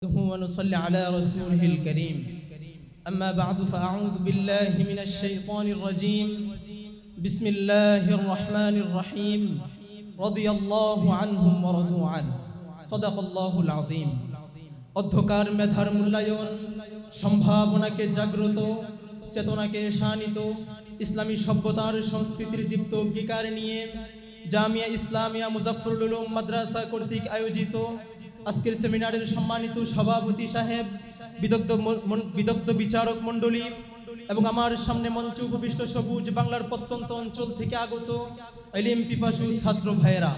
ونصلي على رسوله الكريم أما بعد فأعوذ بالله من الشيطان الرجيم بسم الله الرحمن الرحيم رضي الله عنهم ورضوا عنه صدق الله العظيم অধ্যকার মেধার মূল্যায়ন সম্ভাবনাকে জাগ্রত চেতনাকে শানিত ইসলামী সভ্যতার সংস্কৃতির দীপ্ত অঙ্গীকার নিয়ে জামিয়া ইসলামিয়া মুজাফফরুল উলুম মাদ্রাসা কর্তৃক আয়োজিত আজকের সেমিনারের সম্মানিত সভাপতি সাহেব, বিদগ্ধ বিচারক মণ্ডলী এবং আমার সামনে মঞ্চে উপবিষ্ট সবুজ বাংলার প্রত্যন্ত অঞ্চল থেকে আগত ইলম পিপাসু ছাত্র ভাইয়েরা,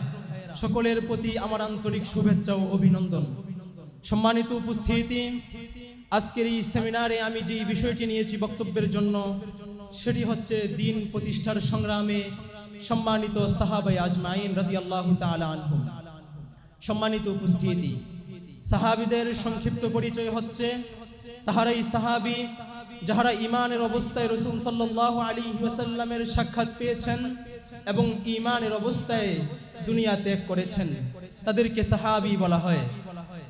সকলের প্রতি আমার আন্তরিক শুভেচ্ছা ও অভিনন্দন। সম্মানিত উপস্থিতি, আজকের এই সেমিনারে আমি যে বিষয়টি নিয়েছি বক্তব্যের জন্য সেটি হচ্ছে দিন প্রতিষ্ঠার সংগ্রামে সম্মানিত সাহাবায়ে আজমাইন রাদিয়াল্লাহু তাআলা আনহুম। সম্মানিত উপস্থিতি, সাহাবীদের সংক্ষিপ্ত পরিচয় হচ্ছে তাহারাই সাহাবী যাহারা ঈমানের অবস্থায় রাসূল সাল্লাল্লাহু আলাইহি ওয়াসাল্লামের সাক্ষাৎ পেয়েছেন এবং ঈমানের অবস্থায় দুনিয়া ত্যাগ করেছেন, তাদেরকে সাহাবী বলা হয়।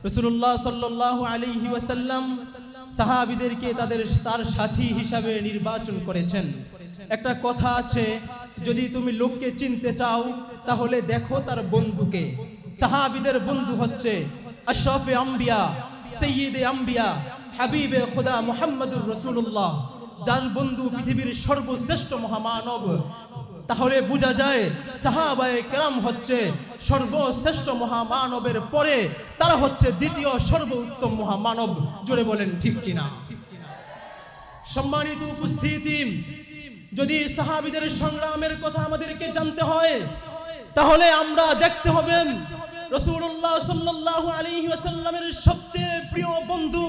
রাসূলুল্লাহ সাল্লাল্লাহু আলাইহি ওয়াসাল্লাম সাহাবীদেরকে তার সাথী হিসাবে নির্বাচন করেছেন। একটা কথা আছে, যদি তুমি লোককে চিনতে চাও তাহলে দেখো তার বন্ধুকে। সাহাবীদের বন্ধু হচ্ছে আশরাফে আম্বিয়া, সাইয়্যিদে আম্বিয়া, হাবিবে খোদা মুহাম্মদুর রাসূলুল্লাহ, যার বন্ধু পৃথিবীর সর্বশ্রেষ্ঠ মহামানব। তাহলে বোঝা যায় সাহাবায়ে কেরাম হচ্ছে সর্বশ্রেষ্ঠ মহামানবের পরে তারা হচ্ছে দ্বিতীয় সর্বোত্তম মহামানব। জোরে বলেন ঠিক কিনা? সম্মানিত উপস্থিতি, যদি সাহাবীদের সংগ্রামের কথা আমাদেরকে জানতে হয় তাহলে আমরা দেখতে হবে রাসূলুল্লাহ সাল্লাল্লাহু আলাইহি ওয়াসাল্লামের সবচেয়ে প্রিয় বন্ধু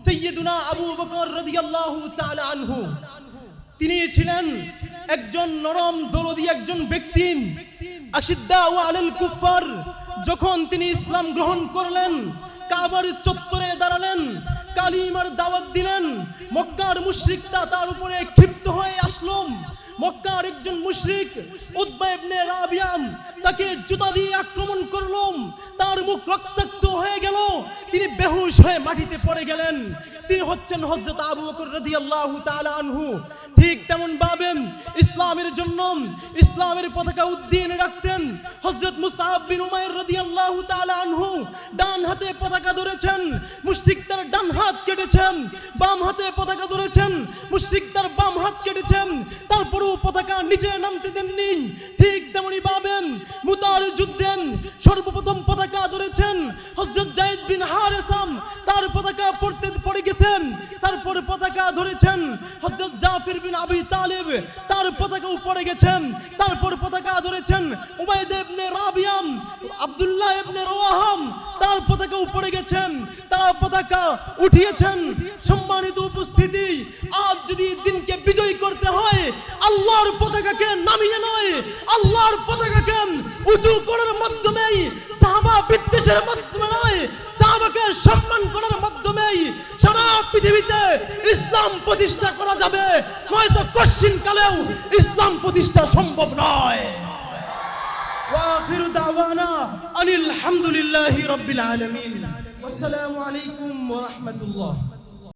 সাইয়্যিদুনা আবু বকর রাদিয়াল্লাহু তাআলা আনহু। তিনি ছিলেন একজন নরম দরদি একজন ব্যক্তি। আশিদ্দাউ আলাল কুফার, যখন তিনি ইসলাম গ্রহণ করলেন, কাবার চত্বরে দাঁড়ালেন, কালিমার দাওয়াত দিলেন, মক্কার মুশরিকরা তার উপরে ক্ষিপ্ত হয়ে আসলো। মক্কার একজন মুশরিক উতবা ইবনে রাবিয়া তাকে জুতা দিয়ে আক্রমণ করলো, তার মুখ রক্তাক্ত হয়ে গেল, তিনি বেহুশ হয়ে মাটিতে পড়ে গেলেন। তিনি হচ্ছেন হযরত আবু বকর রাদিয়াল্লাহু তাআলা আনহু। ঠিক তেমন ভাবে ইসলামের জন্য ইসলামের পতাকা উদ্দিন রাখতেন হযরত মুসআব বিন উমাইর রাদিয়াল্লাহু তাআলা আনহু। ডান হাতে পতাকা ধরেছেন, মুশরিক তার ডান হাত কেটেছেন, বাম হাতে পতাকা ধরেছেন, মুশরিক তার বাম হাত কেটেছেন, তারপরও পতাকা নিচে নামতে দেননি। ঠিক তেমনি ভাবে মুতার যুদ্ধে সর্বপ্রথম পতাকা ধরেছেন হযরত যায়েদ বিন হারেসা, তার পতাকা পড়ে গেছেন। তারপর পতাকা ধরেছেন হযরত জাফর বিন আবি তালিব, তার পতাকা উপরে গেছেন। তারপর পতাকা ধরেছেন উবাইদ ইবনে রাবিয়া, আব্দুল্লাহ ইবনে রওয়াহাম, তার পতাকা উপরে গেছেন, তারা পতাকা উঠিয়েছেন। সম্মানিত উপস্থিতি, আজ যদি দিনকে বিজয় করতে হয় আল্লাহর পতাকাকে নামিয়ে নয়, আল্লাহর পতাকাকে উঁচু করার মাধ্যমে, সাহাবা বিদ্বেষের মাধ্যমে নয়, সাহাবাকে সম্মান করার মাধ্যমে সারা পৃথিবীতে ইসলাম প্রতিষ্ঠা করা যাবে, নয়তো কশিন কালেও ইসলাম প্রতিষ্ঠা সম্ভব নয়। ওয়া আখিরু দাওয়ানা আনিল হামদুলিল্লাহি রাব্বিল আলামিন। আসসালামু আলাইকুম ওয়া রাহমাতুল্লাহ।